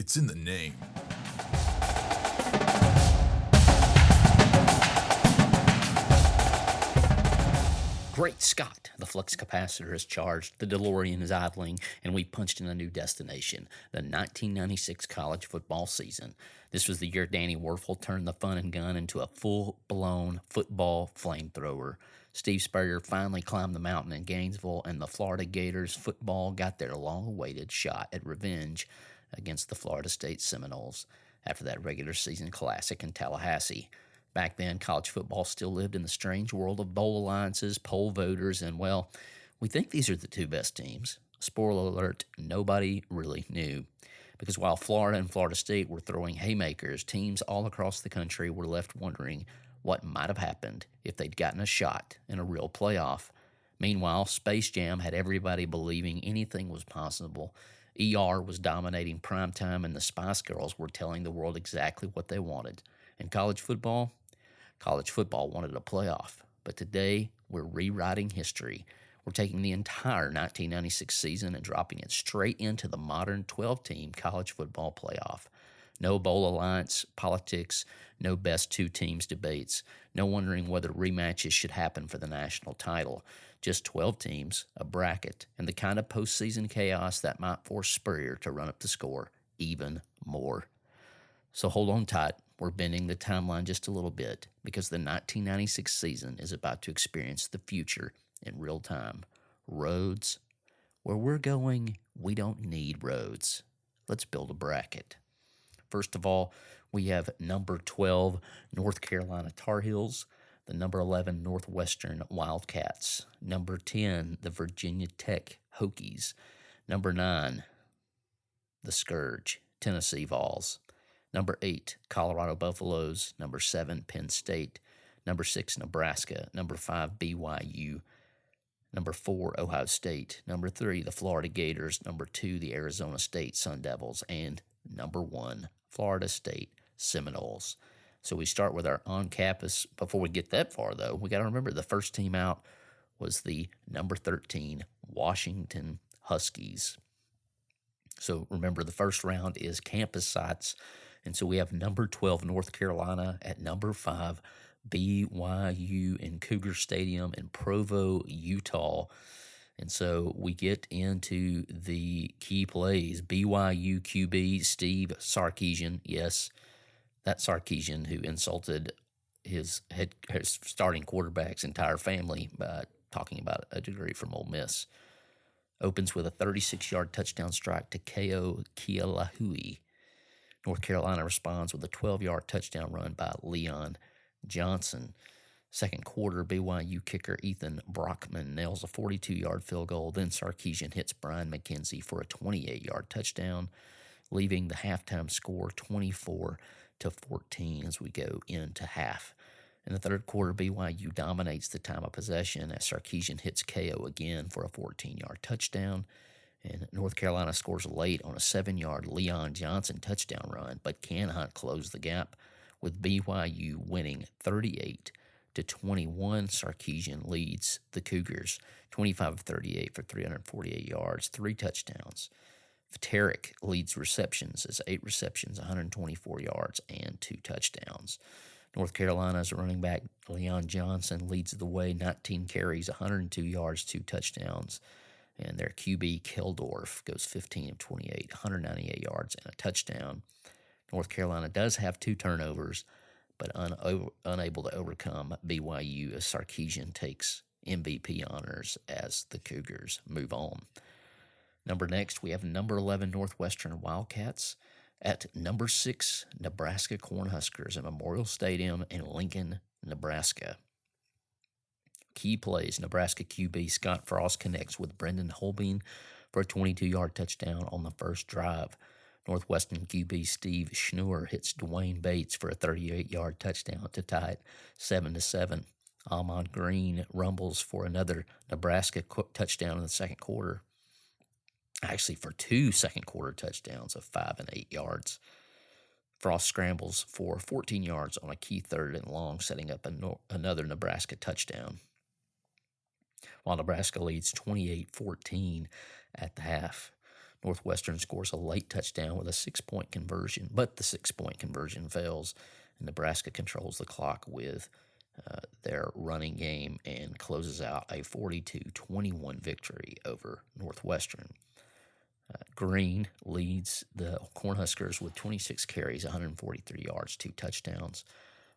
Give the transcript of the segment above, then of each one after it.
It's in the name. Great Scott! The flux capacitor is charged, the DeLorean is idling, and we punched in a new destination, the 1996 college football season. This was the year Danny Wuerffel turned the fun and gun into a full-blown football flamethrower. Steve Spurrier finally climbed the mountain in Gainesville, and the Florida Gators football got their long-awaited shot at revenge against the Florida State Seminoles after that regular season classic in Tallahassee. Back then, college football still lived in the strange world of bowl alliances, poll voters, and, well, we think these are the two best teams. Spoiler alert, nobody really knew. Because while Florida and Florida State were throwing haymakers, teams all across the country were left wondering what might have happened if they'd gotten a shot in a real playoff. Meanwhile, Space Jam had everybody believing anything was possible. ER was dominating primetime, and the Spice Girls were telling the world exactly what they wanted. And college football wanted a playoff. But today, we're rewriting history. We're taking the entire 1996 season and dropping it straight into the modern 12-team college football playoff. No bowl alliance politics, no best two teams debates, no wondering whether rematches should happen for the national title. Just 12 teams, a bracket, and the kind of postseason chaos that might force Spurrier to run up the score even more. So hold on tight. We're bending the timeline just a little bit because the 1996 season is about to experience the future in real time. Roads. Where we're going, we don't need roads. Let's build a bracket. First of all, we have number 12 North Carolina Tar Heels, the number 11 Northwestern Wildcats, number 10 the Virginia Tech Hokies, number 9 the Scourge, Tennessee Vols, number 8, Colorado Buffaloes. Number 7, Penn State. Number 6, Nebraska. Number 5, BYU. Number 4, Ohio State. Number 3, the Florida Gators. Number 2, the Arizona State Sun Devils. And number 1, Florida State Seminoles. So we start with our on-campus. Before we get that far, though, we got to remember the first team out was the number 13 Washington Huskies. So remember, the first round is campus sites. And so we have number 12 North Carolina at number 5 BYU in Cougar Stadium in Provo, Utah. And so we get into the key plays. BYU QB Steve Sarkisian, yes, that Sarkisian who insulted his starting quarterback's entire family by talking about a degree from Ole Miss, opens with a 36-yard touchdown strike to KO Kealahui. North Carolina responds with a 12-yard touchdown run by Leon Johnson. Second quarter, BYU kicker Ethan Brockman nails a 42-yard field goal. Then Sarkisian hits Brian McKenzie for a 28-yard touchdown, leaving the halftime score 24-14 as we go into half. In the third quarter, BYU dominates the time of possession as Sarkisian hits KO again for a 14-yard touchdown. And North Carolina scores late on a 7-yard Leon Johnson touchdown run, but cannot close the gap, with BYU winning 38-21. Sarkisian leads the Cougars 25 of 38 for 348 yards, 3 touchdowns. Vterick leads receptions as 8 receptions, 124 yards, and 2 touchdowns. North Carolina's running back Leon Johnson leads the way, 19 carries, 102 yards, 2 touchdowns. And their QB, Keldorf, goes 15 of 28, 198 yards, and a touchdown. North Carolina does have 2 turnovers, but unable to overcome BYU as Sarkisian takes MVP honors as the Cougars move on. Next, we have number 11 Northwestern Wildcats at number 6 Nebraska Cornhuskers at Memorial Stadium in Lincoln, Nebraska. Key plays, Nebraska QB Scott Frost connects with Brendan Holbein for a 22-yard touchdown on the first drive. Northwestern QB Steve Schnur hits Dwayne Bates for a 38-yard touchdown to tie it 7-7. Ahman Green rumbles for another Nebraska touchdown in the second quarter. Actually, for 2 second-quarter touchdowns of 5 and 8 yards. Frost scrambles for 14 yards on a key third and long, setting up another Nebraska touchdown, while Nebraska leads 28-14 at the half. Northwestern scores a late touchdown with a 6-point conversion, but the 6-point conversion fails, and Nebraska controls the clock with their running game and closes out a 42-21 victory over Northwestern. Green leads the Cornhuskers with 26 carries, 143 yards, 2 touchdowns.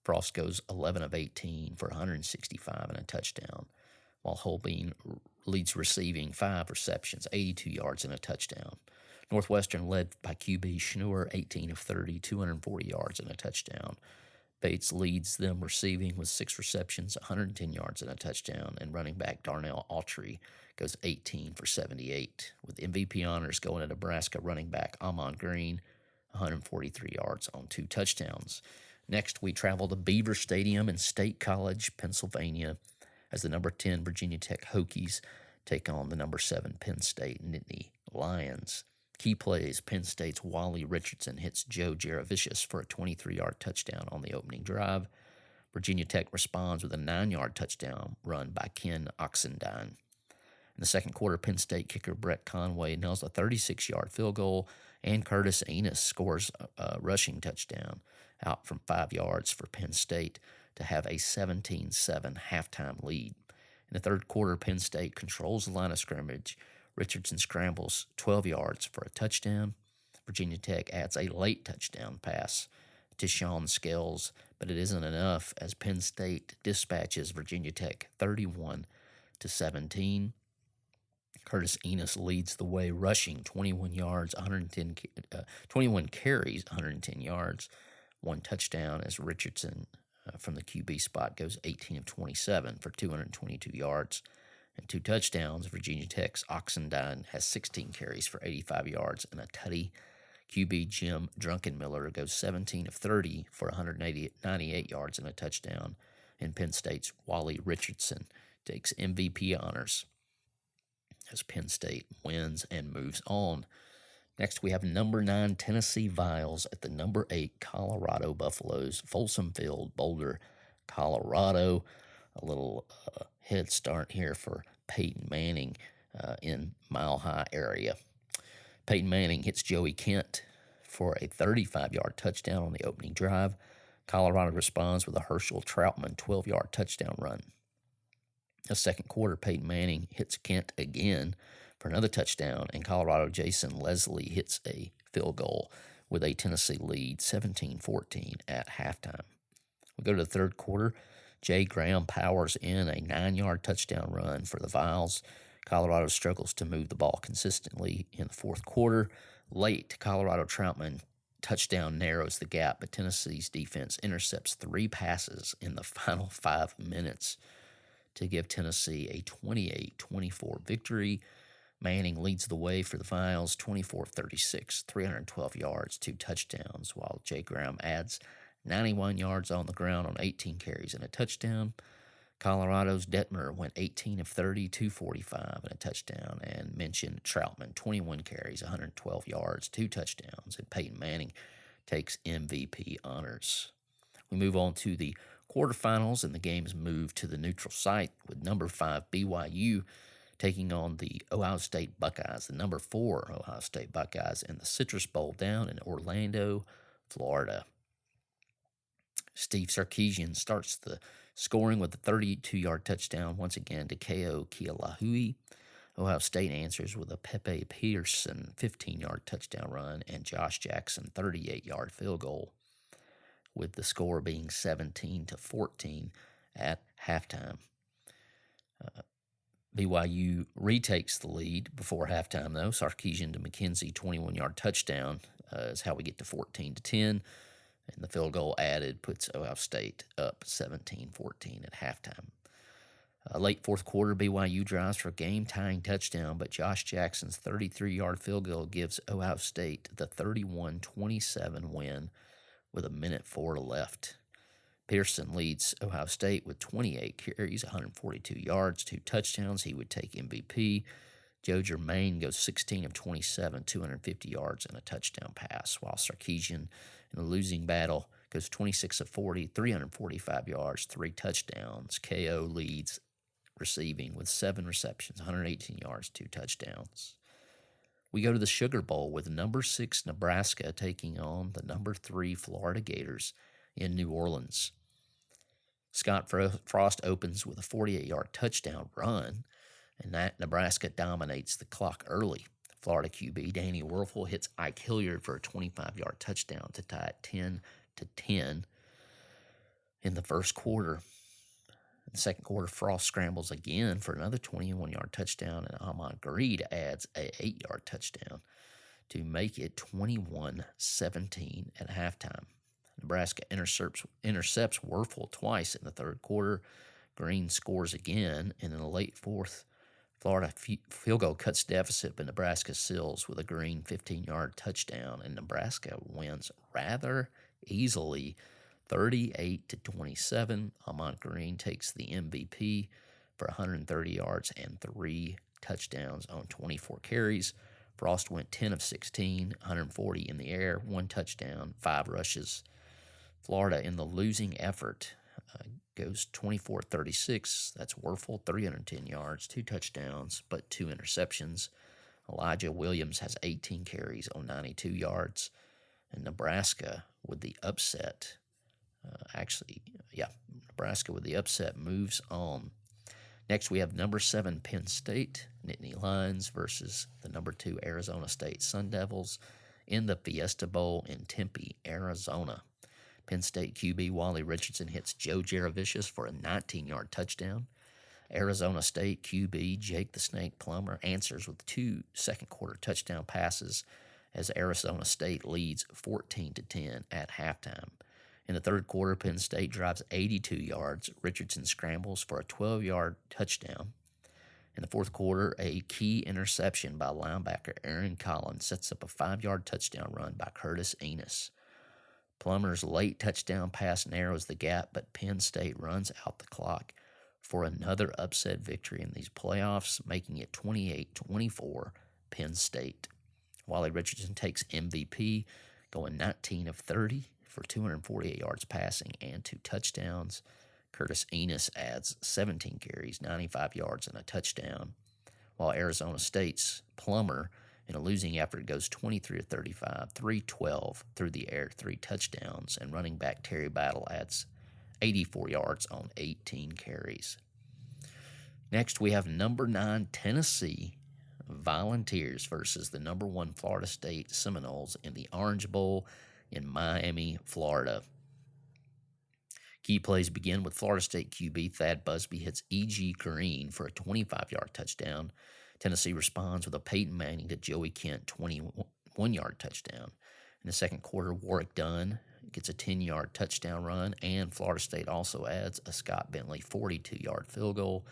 Frost goes 11 of 18 for 165 and a touchdown, while Holbein leads receiving 5 receptions, 82 yards and a touchdown. Northwestern led by QB Schnur, 18 of 30, 240 yards and a touchdown. Bates leads them receiving with 6 receptions, 110 yards and a touchdown, and running back Darnell Autry goes 18 for 78, with MVP honors going to Nebraska running back Amon Green, 143 yards on 2 touchdowns. Next, we travel to Beaver Stadium in State College, Pennsylvania, as the number 10 Virginia Tech Hokies take on the number 7 Penn State Nittany Lions. Key plays: Penn State's Wally Richardson hits Joe Jaravicius for a 23-yard touchdown on the opening drive. Virginia Tech responds with a 9-yard touchdown run by Ken Oxendine. In the second quarter, Penn State kicker Brett Conway nails a 36-yard field goal, and Curtis Enos scores a rushing touchdown out from 5 yards for Penn State to have a 17-7 halftime lead. In the third quarter, Penn State controls the line of scrimmage. Richardson scrambles 12 yards for a touchdown. Virginia Tech adds a late touchdown pass to Sean Scales, but it isn't enough as Penn State dispatches Virginia Tech 31-17. Curtis Enos leads the way, rushing 21 carries, 110 yards, 1 touchdown, as Richardson from the QB spot goes 18 of 27 for 222 yards and 2 touchdowns. Virginia Tech's Oxendine has 16 carries for 85 yards and a tutty. QB Jim Drunkenmiller goes 17 of 30 for 198 yards and a touchdown. And Penn State's Wally Richardson takes MVP honors as Penn State wins and moves on. Next, we have number 9 Tennessee Vols at the number 8 Colorado Buffaloes, Folsom Field, Boulder, Colorado. A little head start here for Peyton Manning in Mile High area. Peyton Manning hits Joey Kent for a 35-yard touchdown on the opening drive. Colorado responds with a Herschel Troutman 12-yard touchdown run. The second quarter, Peyton Manning hits Kent again for another touchdown, and Colorado Jason Leslie hits a field goal with a Tennessee lead 17-14 at halftime. We go to the third quarter. Jay Graham powers in a 9-yard touchdown run for the Vols. Colorado struggles to move the ball consistently in the fourth quarter. Late, Colorado Troutman touchdown narrows the gap, but Tennessee's defense intercepts 3 passes in the final 5 minutes to give Tennessee a 28-24 victory. Manning leads the way for the Vols, 24-36, 312 yards, 2 touchdowns, while Jay Graham adds 91 yards on the ground on 18 carries and a touchdown. Colorado's Detmer went 18 of 30, 245 and a touchdown, and mentioned Troutman, 21 carries, 112 yards, 2 touchdowns, and Peyton Manning takes MVP honors. We move on to the quarterfinals, and the games move to the neutral site with number 5 BYU taking on the Ohio State Buckeyes, the number 4 Ohio State Buckeyes, in the Citrus Bowl down in Orlando, Florida. Steve Sarkisian starts the scoring with a 32-yard touchdown once again to K.O. Kealahui. Ohio State answers with a Pepe Peterson 15-yard touchdown run and Josh Jackson 38-yard field goal, with the score being 17-14 at halftime. BYU retakes the lead before halftime, though. Sarkisian to McKenzie 21-yard touchdown is how we get to 14-10. And the field goal added puts Ohio State up 17-14 at halftime. Late fourth quarter, BYU drives for a game-tying touchdown, but Josh Jackson's 33-yard field goal gives Ohio State the 31-27 win with 1:04 left. Pearson leads Ohio State with 28 carries, 142 yards, 2 touchdowns. He would take MVP. Joe Germain goes 16 of 27, 250 yards, and a touchdown pass, while Sarkisian, in the losing battle, goes 26 of 40, 345 yards, 3 touchdowns. KO leads receiving with 7 receptions, 118 yards, 2 touchdowns. We go to the Sugar Bowl with number 6 Nebraska taking on the number 3 Florida Gators in New Orleans. Scott Frost opens with a 48-yard touchdown run, and that Nebraska dominates the clock early. Florida QB Danny Wuerffel hits Ike Hilliard for a 25-yard touchdown to tie it 10-10 in the first quarter. In the second quarter, Frost scrambles again for another 21-yard touchdown, and Ahmad Greed adds an 8-yard touchdown to make it 21-17 at halftime. Nebraska intercepts Wuerffel twice in the third quarter. Green scores again, and in the late fourth, Florida field goal cuts deficit, but Nebraska seals with a Green 15-yard touchdown, and Nebraska wins rather easily, 38-27. Ahmad Green takes the MVP for 130 yards and 3 touchdowns on 24 carries. Frost went 10 of 16, 140 in the air, 1 touchdown, 5 rushes. Florida in the losing effort goes 24-36. That's Wuerffel, 310 yards, 2 touchdowns, but 2 interceptions. Elijah Williams has 18 carries on 92 yards. And Nebraska with the upset. Nebraska with the upset moves on. Next, we have number 7 Penn State, Nittany Lions versus the number 2 Arizona State Sun Devils in the Fiesta Bowl in Tempe, Arizona. Penn State QB Wally Richardson hits Joe Jaravicius for a 19-yard touchdown. Arizona State QB Jake the Snake Plummer answers with 2 second-quarter touchdown passes as Arizona State leads 14-10 at halftime. In the third quarter, Penn State drives 82 yards. Richardson scrambles for a 12-yard touchdown. In the fourth quarter, a key interception by linebacker Aaron Collins sets up a 5-yard touchdown run by Curtis Enos. Plummer's late touchdown pass narrows the gap, but Penn State runs out the clock for another upset victory in these playoffs, making it 28-24 Penn State. Wally Richardson takes MVP, going 19 of 30 for 248 yards passing and 2 touchdowns. Curtis Enos adds 17 carries, 95 yards, and a touchdown, while Arizona State's Plummer, in a losing effort, goes 23 of 35, 312 through the air, 3 touchdowns, and running back Terry Battle adds 84 yards on 18 carries. Next, we have number 9 Tennessee Volunteers versus the number 1 Florida State Seminoles in the Orange Bowl in Miami, Florida. Key plays begin with Florida State QB Thad Busby hits E.G. Green for a 25-yard touchdown. Tennessee responds with a Peyton Manning to Joey Kent 21-yard touchdown. In the second quarter, Warwick Dunn gets a 10-yard touchdown run, and Florida State also adds a Scott Bentley 42-yard field goal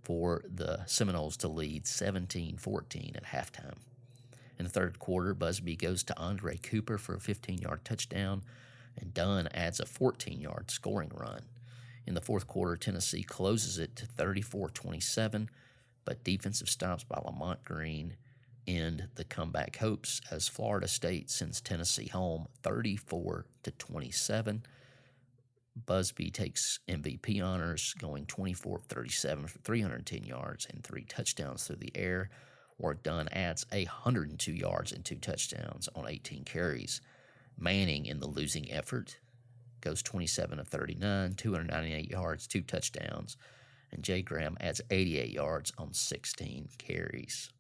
for the Seminoles to lead 17-14 at halftime. In the third quarter, Busby goes to Andre Cooper for a 15-yard touchdown, and Dunn adds a 14-yard scoring run. In the fourth quarter, Tennessee closes it to 34-27, but defensive stops by Lamont Green end the comeback hopes as Florida State sends Tennessee home 34-27. Busby takes MVP honors, going 24-37 for 310 yards and 3 touchdowns through the air, where Dunn adds 102 yards and 2 touchdowns on 18 carries. Manning, in the losing effort, goes 27 of 39, 298 yards, 2 touchdowns, and Jay Graham adds 88 yards on 16 carries.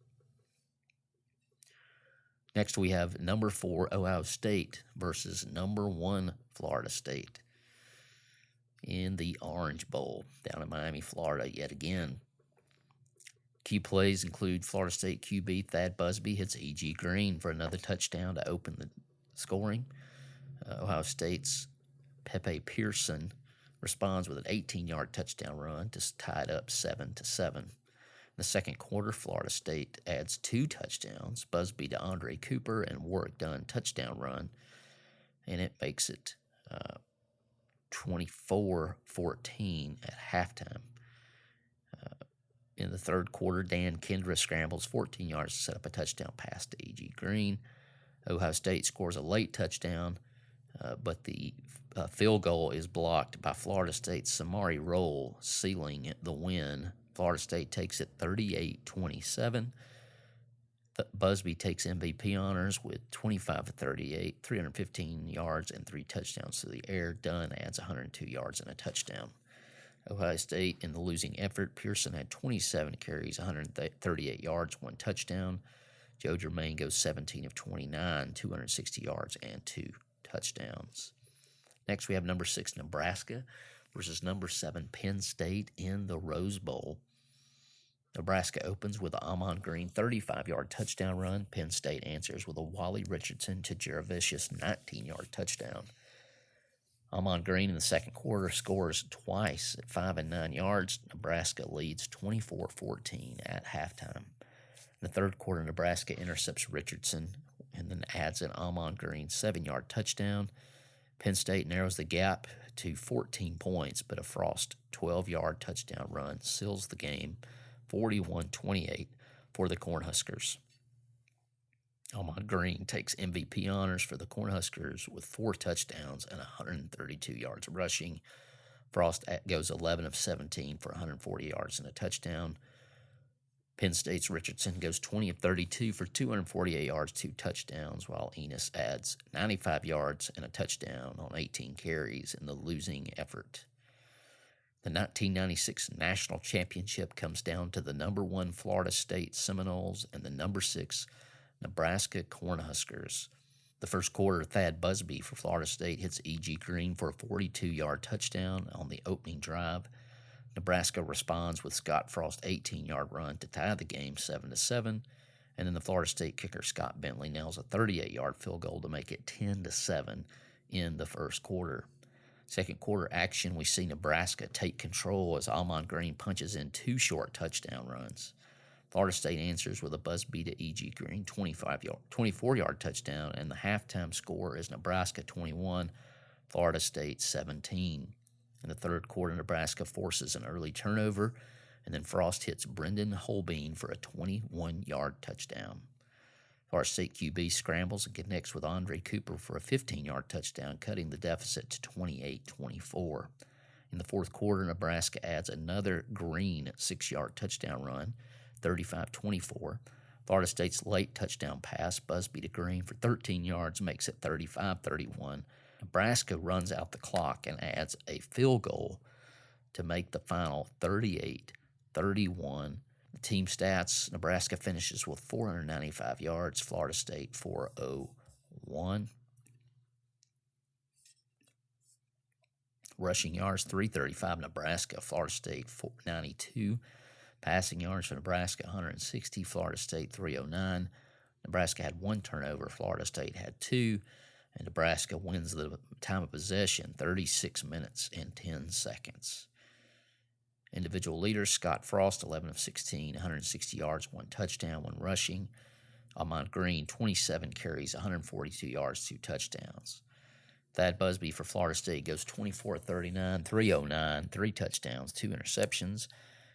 Next, we have number 4 Ohio State versus number 1 Florida State in the Orange Bowl down in Miami, Florida yet again. Key plays include Florida State QB Thad Busby hits E.G. Green for another touchdown to open the scoring. Ohio State's Pepe Pearson responds with an 18-yard touchdown run to tie it up 7-7. In the second quarter, Florida State adds 2 touchdowns, Busby to Andre Cooper and Warwick Dunn touchdown run, and it makes it 24-14 at halftime. In the third quarter, Dan Kendra scrambles 14 yards to set up a touchdown pass to E.G. Green. Ohio State scores a late touchdown, but the field goal is blocked by Florida State's Samari Roll, sealing the win. Florida State takes it 38-27. Busby takes MVP honors with 25 of 38, 315 yards, and 3 touchdowns to the air. Dunn adds 102 yards and a touchdown. Ohio State in the losing effort. Pearson had 27 carries, 138 yards, 1 touchdown. Joe Germain goes 17 of 29, 260 yards, and 2 touchdowns. Next, we have number 6 Nebraska versus number 7 Penn State in the Rose Bowl. Nebraska opens with an Amon Green 35-yard touchdown run. Penn State answers with a Wally Richardson to Jaravicious 19-yard touchdown. Amon Green in the second quarter scores twice at 5 and 9 yards. Nebraska leads 24-14 at halftime. In the third quarter, Nebraska intercepts Richardson and then adds an Amon Green 7-yard touchdown. Penn State narrows the gap to 14 points, but a Frost 12-yard touchdown run seals the game 41-28 for the Cornhuskers. Amon Green takes MVP honors for the Cornhuskers with 4 touchdowns and 132 yards rushing. Frost goes 11 of 17 for 140 yards and a touchdown. Penn State's Richardson goes 20 of 32 for 248 yards, 2 touchdowns, while Enos adds 95 yards and a touchdown on 18 carries in the losing effort. The 1996 National Championship comes down to the number 1 Florida State Seminoles and the number 6 Nebraska Cornhuskers. The first quarter, Thad Busby for Florida State hits E.G. Green for a 42-yard touchdown on the opening drive. Nebraska responds with Scott Frost's 18-yard run to tie the game 7-7, and then the Florida State kicker Scott Bentley nails a 38-yard field goal to make it 10-7 in the first quarter. Second quarter action, we see Nebraska take control as Amon Green punches in 2 short touchdown runs. Florida State answers with a Busby to E.G. Green 24-yard touchdown, and the halftime score is Nebraska 21, Florida State 17. In the third quarter, Nebraska forces an early turnover, and then Frost hits Brendan Holbein for a 21-yard touchdown. Florida State QB scrambles and connects with Andre Cooper for a 15-yard touchdown, cutting the deficit to 28-24. In the fourth quarter, Nebraska adds another Green 6-yard touchdown run, 35-24. Florida State's late touchdown pass, Busby to Green for 13 yards, makes it 35-31. Nebraska runs out the clock and adds a field goal to make the final 38-31. The team stats, Nebraska finishes with 495 yards, Florida State 401. Rushing yards, 335 Nebraska, Florida State 492. Passing yards for Nebraska, 160, Florida State 309. Nebraska had 1 turnover, Florida State had 2. And Nebraska wins the time of possession, 36 minutes and 10 seconds. Individual leaders, Scott Frost, 11 of 16, 160 yards, 1 touchdown, 1 rushing. Amon Green, 27 carries, 142 yards, 2 touchdowns. Thad Busby for Florida State goes 24 of 39, 309, 3 touchdowns, 2 interceptions.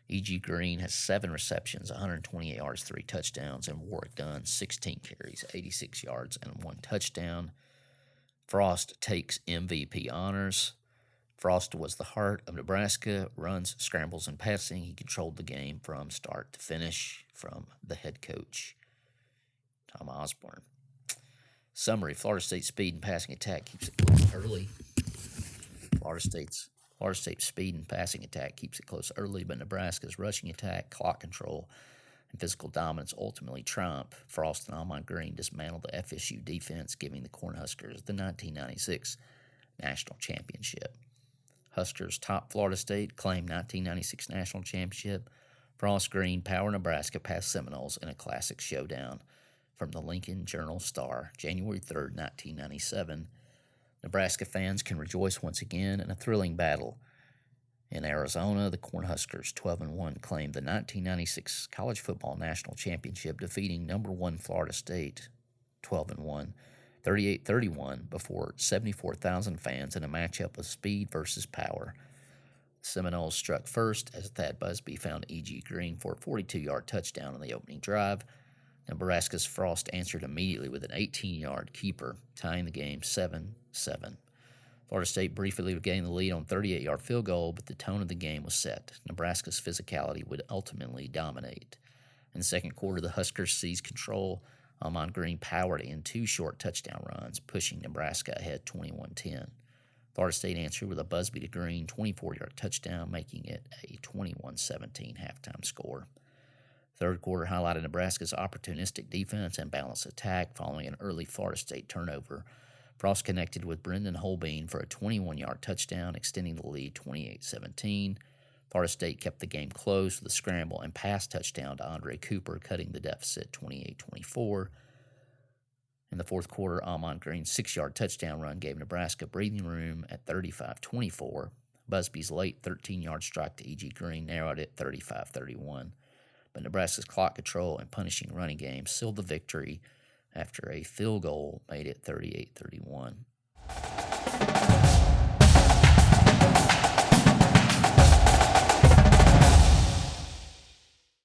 E.G. Green has 7 receptions, 128 yards, 3 touchdowns. And Warwick Dunn, 16 carries, 86 yards, and 1 touchdown. Frost takes MVP honors. Frost was the heart of Nebraska, runs, scrambles, and passing. He controlled the game from start to finish from the head coach, Tom Osborne. Summary, Florida State's speed and passing attack keeps it close early. Florida State's speed and passing attack keeps it close early, but Nebraska's rushing attack, clock control, and physical dominance ultimately triumph. Frost and Amon Green dismantled the FSU defense, giving the Cornhuskers the 1996 National Championship. Huskers top Florida State, claim 1996 National Championship. Frost Green power Nebraska past Seminoles in a classic showdown. From the Lincoln Journal-Star, January 3rd, 1997. Nebraska fans can rejoice once again in a thrilling battle. In Arizona, the Cornhuskers, 12-1, claimed the 1996 College Football National Championship, defeating number 1 Florida State, 12-1, 38-31, before 74,000 fans in a matchup of speed versus power. The Seminoles struck first as Thad Busby found E.G. Green for a 42-yard touchdown on the opening drive. Nebraska's Frost answered immediately with an 18-yard keeper, tying the game 7-7. Florida State briefly regained the lead on a 38-yard field goal, but the tone of the game was set. Nebraska's physicality would ultimately dominate. In the second quarter, the Huskers seized control. Ahman Green powered in 2 short touchdown runs, pushing Nebraska ahead 21-10. Florida State answered with a Busby to Green 24-yard touchdown, making it a 21-17 halftime score. Third quarter highlighted Nebraska's opportunistic defense and balanced attack following an early Florida State turnover. Frost connected with Brendan Holbein for a 21-yard touchdown, extending the lead 28-17. Florida State kept the game close with a scramble and pass touchdown to Andre Cooper, cutting the deficit 28-24. In the fourth quarter, Ahman Green's 6-yard touchdown run gave Nebraska breathing room at 35-24. Busby's late 13-yard strike to E.G. Green narrowed it 35-31. But Nebraska's clock control and punishing running game sealed the victory after a field goal made it 38-31.